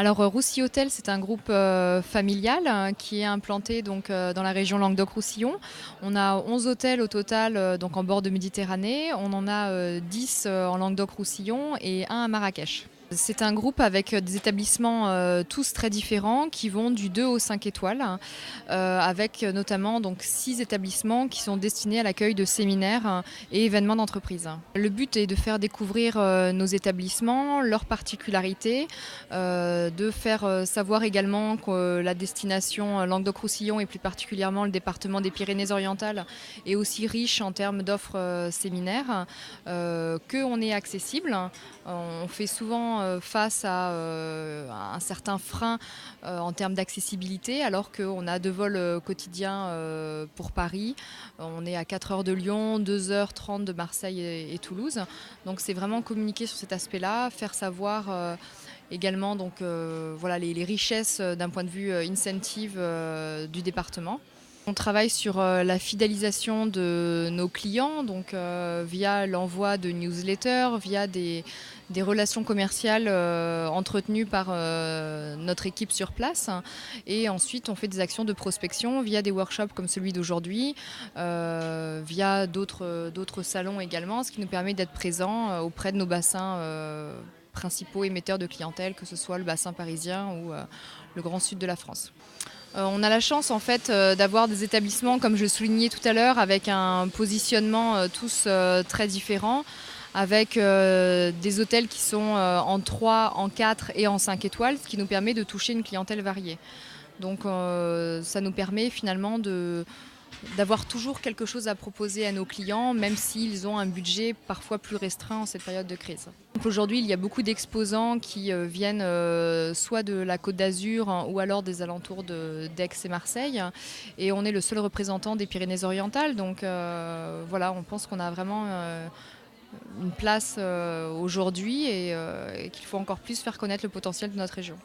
Alors Roussy Hôtel, c'est un groupe familial qui est implanté donc, dans la région Languedoc-Roussillon. On a 11 hôtels au total donc en bord de Méditerranée. On en a 10 en Languedoc-Roussillon et un à Marrakech. C'est un groupe avec des établissements tous très différents qui vont du 2 au 5 étoiles, avec notamment donc 6 établissements qui sont destinés à l'accueil de séminaires et événements d'entreprise. Le but est de faire découvrir nos établissements, leurs particularités, de faire savoir également que la destination Languedoc-Roussillon et plus particulièrement le département des Pyrénées-Orientales est aussi riche en termes d'offres séminaires, qu'on est accessible. On fait souvent face à un certain frein en termes d'accessibilité alors qu'on a 2 vols quotidiens pour Paris. On est à 4 heures de Lyon, 2h30 de Marseille et Toulouse. Donc c'est vraiment communiquer sur cet aspect-là, faire savoir également donc, voilà, les richesses d'un point de vue incentive du département. On travaille sur la fidélisation de nos clients, donc via l'envoi de newsletters, via des relations commerciales entretenues par notre équipe sur place. Et ensuite, on fait des actions de prospection via des workshops comme celui d'aujourd'hui, via d'autres salons également, ce qui nous permet d'être présents auprès de nos bassins principaux émetteurs de clientèle, que ce soit le bassin parisien ou le grand sud de la France. On a la chance en fait d'avoir des établissements, comme je le soulignais tout à l'heure, avec un positionnement tous très différent, avec des hôtels qui sont en 3, en 4 et en 5 étoiles, ce qui nous permet de toucher une clientèle variée. Donc ça nous permet finalement d'avoir toujours quelque chose à proposer à nos clients, même s'ils ont un budget parfois plus restreint en cette période de crise. Aujourd'hui, il y a beaucoup d'exposants qui viennent soit de la Côte d'Azur ou alors des alentours d'Aix et Marseille. Et on est le seul représentant des Pyrénées-Orientales. Donc voilà, on pense qu'on a vraiment une place aujourd'hui et qu'il faut encore plus faire connaître le potentiel de notre région.